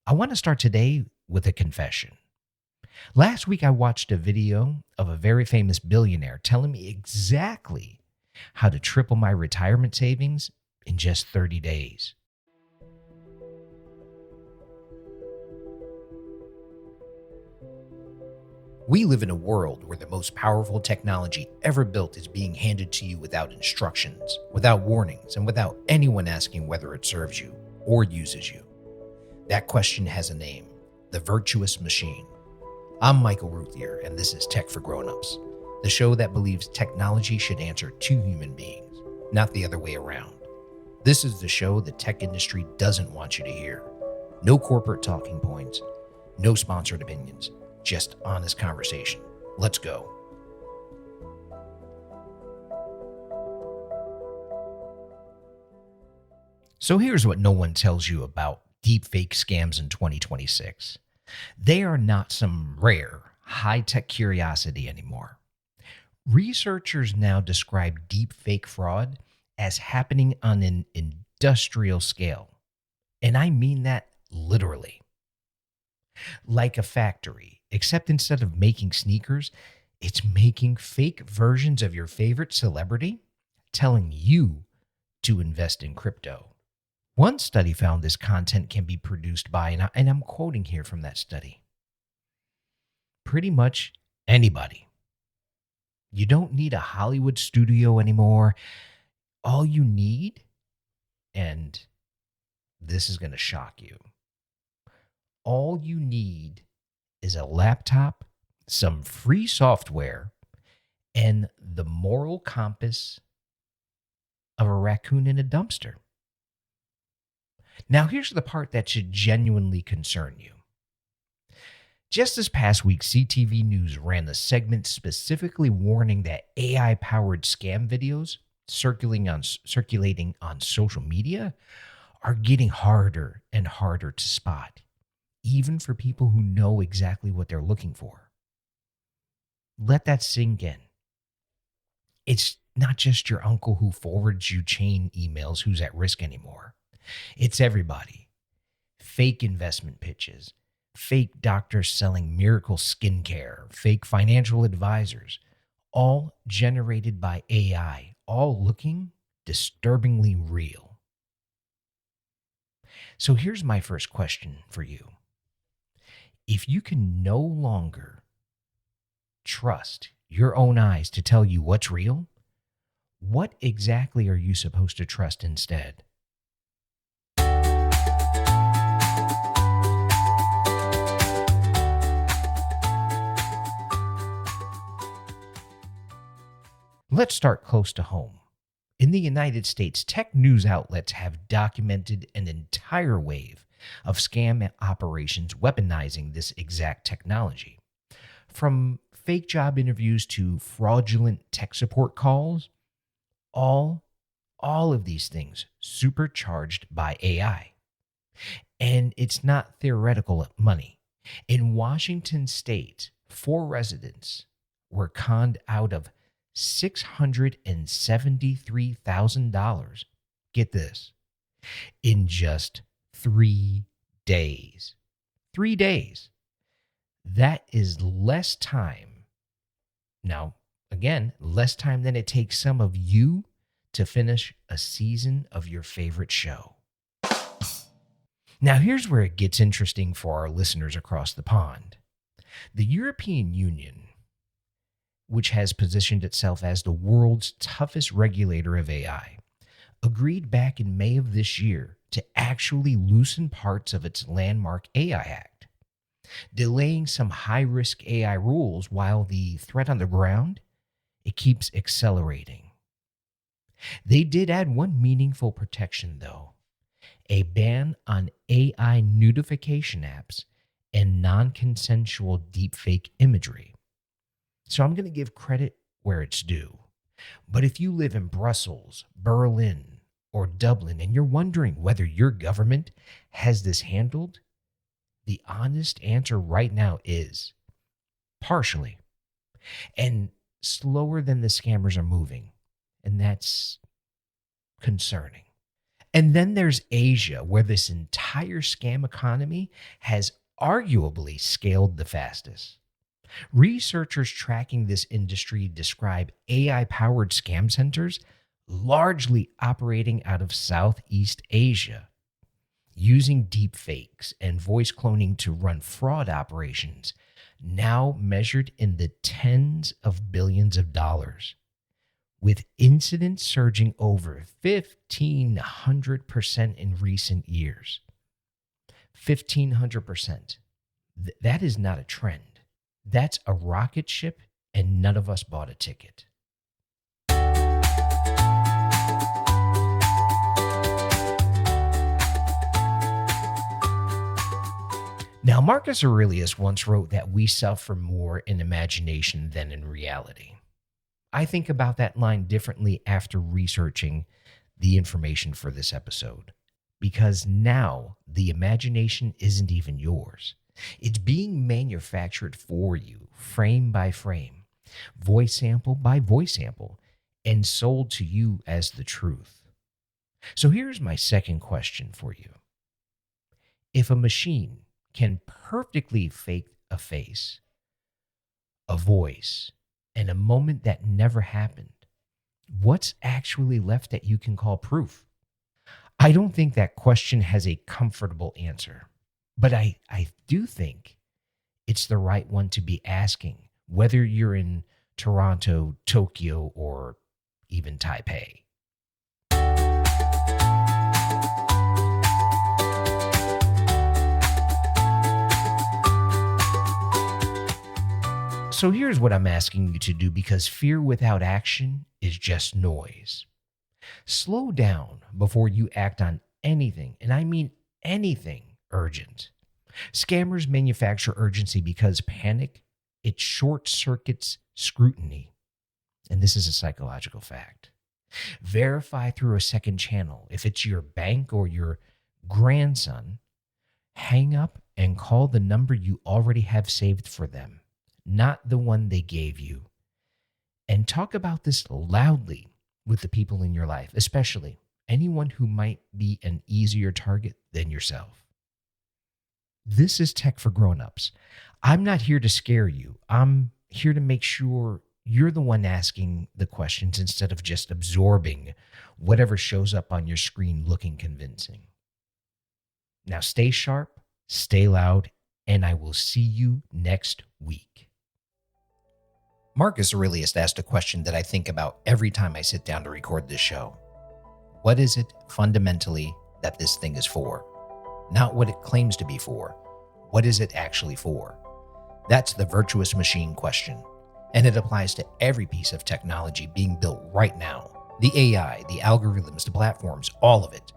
I want to start today with a confession. Last week, I watched a video of a very famous billionaire telling me exactly how to triple my retirement savings in just 30 days. We live in a world where the most powerful technology ever built is being handed to you without instructions, without warnings, and without anyone asking whether it serves you or uses you. That question has a name: the virtuous machine. I'm Michael Ruthier, and this is Tech for Grownups, the show that believes technology should answer to human beings, not the other way around. This is the show the tech industry doesn't want you to hear. No corporate talking points, no sponsored opinions, just honest conversation. Let's go. So here's what no one tells you about deepfake scams in 2026. They are not some rare, high-tech curiosity anymore. Researchers now describe deepfake fraud as happening on an industrial scale. And I mean that literally. Like a factory, except instead of making sneakers, it's making fake versions of your favorite celebrity, telling you to invest in crypto. One study found this content can be produced by, and I'm quoting here from that study, pretty much anybody. You don't need a Hollywood studio anymore. All you need, and this is going to shock you, all you need is a laptop, some free software, and the moral compass of a raccoon in a dumpster. Now, here's the part that should genuinely concern you. Just this past week, CTV News ran a segment specifically warning that AI-powered scam videos circulating on social media are getting harder and harder to spot, even for people who know exactly what they're looking for. Let that sink in. It's not just your uncle who forwards you chain emails who's at risk anymore. It's everybody. Fake investment pitches, fake doctors selling miracle skincare, fake financial advisors, all generated by AI, all looking disturbingly real. So here's my first question for you. If you can no longer trust your own eyes to tell you what's real, what exactly are you supposed to trust instead? Let's start close to home. In the United States, tech news outlets have documented an entire wave of scam operations weaponizing this exact technology. From fake job interviews to fraudulent tech support calls, all of these things supercharged by AI. And it's not theoretical money. In Washington state, 4 residents were conned out of $673,000. Get this, in just 3 days. 3 days. That is less time. Now, again, less time than it takes some of you to finish a season of your favorite show. Now, here's where it gets interesting for our listeners across the pond. The European Union, which has positioned itself as the world's toughest regulator of AI, agreed back in May of this year to actually loosen parts of its landmark AI Act, delaying some high-risk AI rules while the threat on the ground, it keeps accelerating. They did add one meaningful protection, though: a ban on AI nudification apps and non-consensual deepfake imagery. So I'm going to give credit where it's due. But if you live in Brussels, Berlin, or Dublin, and you're wondering whether your government has this handled, the honest answer right now is partially, and slower than the scammers are moving. And that's concerning. And then there's Asia, where this entire scam economy has arguably scaled the fastest. Researchers tracking this industry describe AI powered scam centers largely operating out of Southeast Asia, using deepfakes and voice cloning to run fraud operations now measured in the tens of billions of dollars, with incidents surging over 1,500% in recent years. 1,500%. That is not a trend. That's a rocket ship, and none of us bought a ticket. Now, Marcus Aurelius once wrote that we suffer more in imagination than in reality. I think about that line differently after researching the information for this episode, because now the imagination isn't even yours. It's being manufactured for you, frame by frame, voice sample by voice sample, and sold to you as the truth. So here's my second question for you. If a machine can perfectly fake a face, a voice, and a moment that never happened, what's actually left that you can call proof? I don't think that question has a comfortable answer, but I do think it's the right one to be asking, whether you're in Toronto, Tokyo, or even Taipei. So here's what I'm asking you to do, because fear without action is just noise. Slow down before you act on anything, and I mean anything urgent. Scammers manufacture urgency because panic, it short circuits scrutiny. And this is a psychological fact. Verify through a second channel. If it's your bank or your grandson, hang up and call the number you already have saved for them, not the one they gave you. And talk about this loudly with the people in your life, especially anyone who might be an easier target than yourself. This is Tech for Grownups. I'm not here to scare you. I'm here to make sure you're the one asking the questions instead of just absorbing whatever shows up on your screen looking convincing. Now stay sharp, stay loud, and I will see you next week. Marcus Aurelius asked a question that I think about every time I sit down to record this show. What is it fundamentally that this thing is for? Not what it claims to be for. What is it actually for? That's the virtuous machine question. And it applies to every piece of technology being built right now. The AI, the algorithms, the platforms, all of it.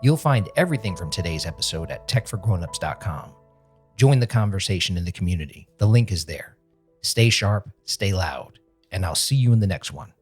You'll find everything from today's episode at techforgrownups.com. Join the conversation in the community. The link is there. Stay sharp, stay loud, and I'll see you in the next one.